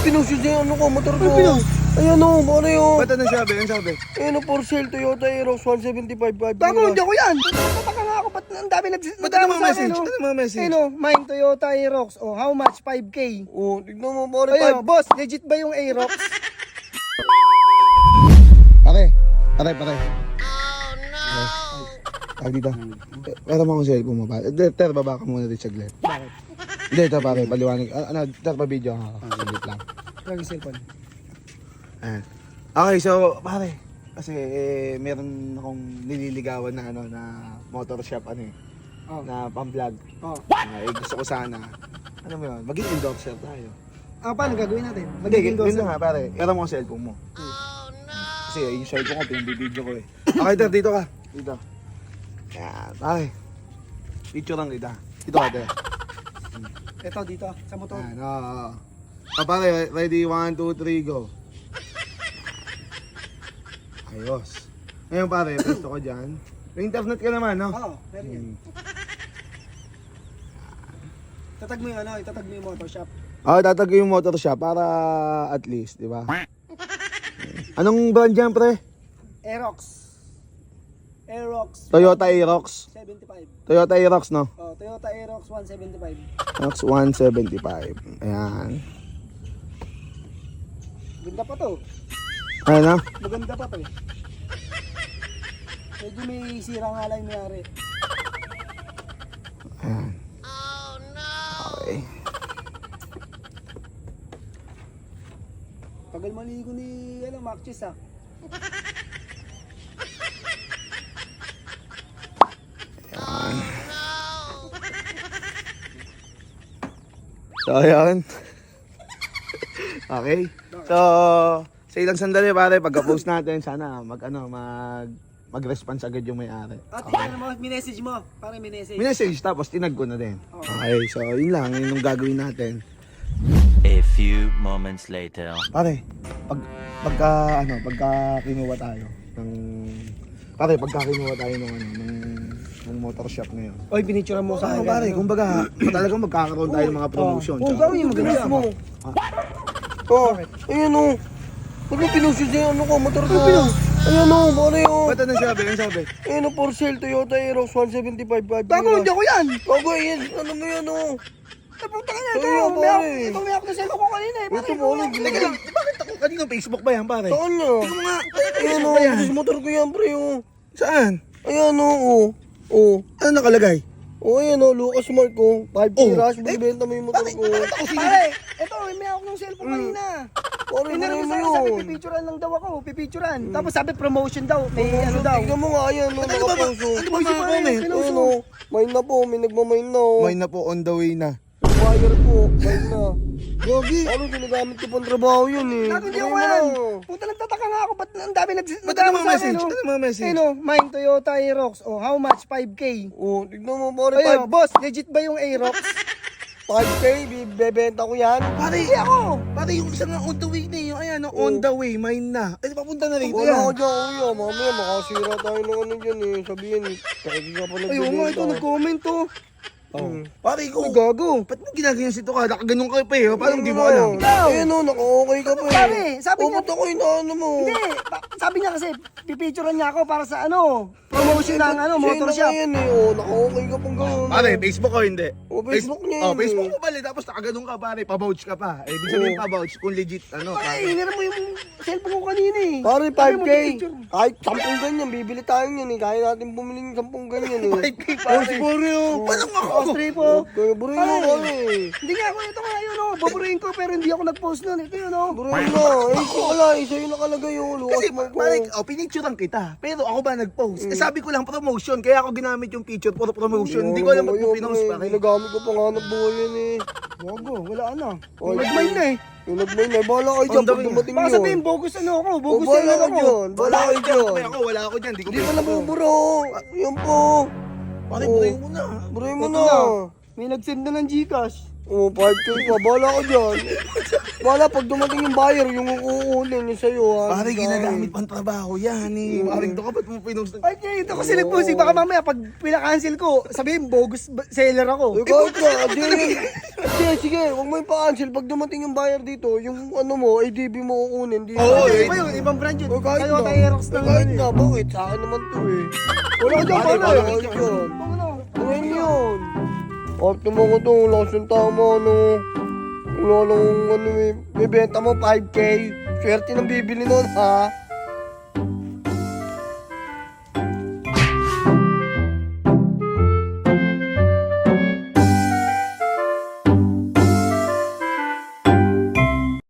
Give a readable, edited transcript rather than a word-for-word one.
pinost yun yung ano ko, motor ko. Ano pinost? Ayan o, ano yun? Ba't anong sabi? Anong sabi? Ayan o, for sale, Toyota Aerox 175. Bago, hindi ako yan. Tataka nga ako, ba't ang dami Ba't nagdama ano mga sa akin, message? no? Ano mga message? Ayun, mine Toyota Aerox. Oh, how much? 5K. Oh, tignan mo, pare, Ayun, boss, legit ba yung Aerox? Pare. Oh no! Dito. Pero mo akong cellphone mo, pare. Ter, baba ka muna dito saglit. Bakit? Hindi, ito pare, paliwanag. Ter, pa-video ka. Saglit lang. Lagi cellphone. Ayan. Okay, so, pare. Kasi, meron akong nililigawan na, na motor shop, Oh. na pang-vlog. Oh. Gusto ko sana, mo yun, maging endorser tayo. Paano gagawin natin? Hindi, Magiging yun ghost na nga, pare. Pero mo ang cellphone mo. Kasi yung cellphone ko, pinabibideo ko eh. Okay, Ter, dito ka. Dito. Yan, pare. Picture lang kita. Dito ka, Ter. Ito, dito, sa motor. Yan, oo. Pare, ready? 1, 2, 3, go. Ayos. Ngayon, pare, pesto ko dyan. May internet ka naman, no? Oo, meron yan. Itatag mo yung itatag mo yung motor shop. Tatag yung motor shop para at least, di ba? Anong brand yan, pre? Aerox. Aerox. Toyota Aerox. 75. Toyota Aerox, no? Oh, Toyota Aerox 175. Aerox 175. Ayan. Ganda pa to. Ayan na. Maganda pa to eh. Medyo may sira nga lang yung mayari. Ayan. Okay. Tagal maligo ni Maxis ah. So, ayan. Okay. So, sa ilang sandali pare, pagka-post natin, sana mag-response agad yung may-ari. At tingnan mo, minessage mo. Parang minessage. Minessage tapos tinag ko na din. Okay, so yun lang, yun yung gagawin natin. A few moments later. Pare, pagka kinuha tayo ng motor shop ngayon. Oy, pinicture mo sa akin. Pare, kumbaga, talagang magkakaroon tayo ng mga promotion. Oh, gawin yung maganda mo. Oh, ayan o. Ano pinost yun yung ano ko, motor ko. Ayan o, ano yun? Ba't anong sabi? Anong sabi? Ayan o, for sale, Toyota Aerox 175. Bago, hindi ako yan. Bago, yan. Ano mo yan o? Napunta ka na Ito, ito. pare. Ito may ako na cellphone ko kanina eh. Ito mo, ano Teka lang, bakit ako? Kaninong Facebook ba yan, pare? Saan niya? Tingnan mo nga. Ayan o, this motor ko yan, pre o. Saan? Ayan o, o. Ano nakalagay? O, ayan o, Lucas Mark ko. 5K Oh. rush, bibenta mo yung motor ko. Bakit ako sige? Pare, ito may ako ng cellphone kanina. Pare, Pinaro ano mo mo sa akin, sabi yun? pipicturean lang daw ako, pipicturean. Tapos sabi promotion daw, may ano daw. Tignan mo nga, ayan o, Ano ba? nakapuso. Ano ba mga comment? Ayan o, mine na po, may nagmamine na o. Mine na po, on the way na. Wire po, mine na. Gogi! Ano, ginagamit ko pang trabaho yun eh. Gago di ako Pare mo yan. na. Puta nagtataka nga ako, ba't ang dami Ba't ano nagdama mga sa akin, message? no? Ano mga message? Ayun o, mine Toyota Aerox. Oh, how much? 5K. Oh, tignan mo, pare, Ayun, boss, legit ba yung Aerox? 5K, bibenta ko yan. Pare, Hindi ako. pare yung isang nga on the way na yung ayan, on the way, mine na. Eh, papunta na rito Wala yan. ko dyan, kuya. Mamaya makasira tayo ng ano dyan eh. Sabihin, kaya ka pa Ayun nga, ito nag-comment to. Pare, ikaw, Gago. ba't mo ginagayan si Tuka? Nakaganong ka pa eh. Paano di mo alam? Ikaw. Ayun o, naka-okay ka pa eh. Pare, sabi Oh, niya- ba't ako inaano mo? Hindi, sabi niya kasi, pipicturean niya ako para sa ano, promotion ng ano, motor shop. Yan eh, oh, naka-okay ka pang gano'n. Pare, Facebook ko hindi. Oh, Facebook niya Oh, yun Facebook eh. ko pala. Tapos nakaganong ka pare, pa-vouch ka pa. Eh, ibig sabihin pa-vouch kung legit, ano. Ay, hinira mo yung cellphone ko kanina eh. Pare, Sabi mo, 5K. pipicture. Kahit 10 ganyan, bibili tayo yan eh. Kaya natin bumili ng 10 ganyan eh. 5K pare. Paano nga ako? Straight po. Kaya burin mo Pare. kami eh. Hindi nga ako, ito nga yun o, baburuin ko pero hindi ako nag-post nun. Ito yun o. Burin mo. Eh, wala. Isa yung nakalagay oh. Lukas Kasi mo ko. pare, pinicturean kita. Pero ako ba nag-post? Eh, sabi ko lang promotion. Kaya ako ginamit yung picture for promotion. Hindi ko alam ba't mo pinost pare. Ginagamit ko pa nga ng buhay yan eh. Gago, wala na. Oh, Nag-mind na eh. Yung nag-main na. Bahala kayo On dyan the pag way. dumating Baka yun. sabihin, bogus ano ako, Oh, bogus bahala seller ka ako. dyan. Bahala kayo dyan. Wala ako dyan. Di ko Hindi ka pinost. nabuburo. Yan po. Pare, Oh. buray mo na. Buray mo Ito na. na. May nag-send na ng Gcash. Oh, 5K pa. Bahala ka dyan. Wala, pag dumating yung buyer, yung kukunin yung sa'yo, ha? Pare, ginagamit pang trabaho yan eh. Pare, ito ka ba't mo pinost? Ay, ito ko silip po. Baka mamaya pag pinakancel ko, sabihin, bogus seller ako. Eh, kahit na, sige, huwag mo ipa-cancel. Pag dumating yung buyer dito, yung ano mo, ADB mo kukunin. Di Oo, Iba yun, ibang brand yun. O kahit Kayo na. tayo Aerox na Kahit naman na, eh. bakit? Sa akin naman to eh. Wala ka dyan, Pare, pare. wala Ayun yun. Ano? Ayun yun. Opto mo ko to, lakas ng tama, ano. Wala lang, ano eh. Bibenta mo 5K. Swerte ng bibili nun, ha?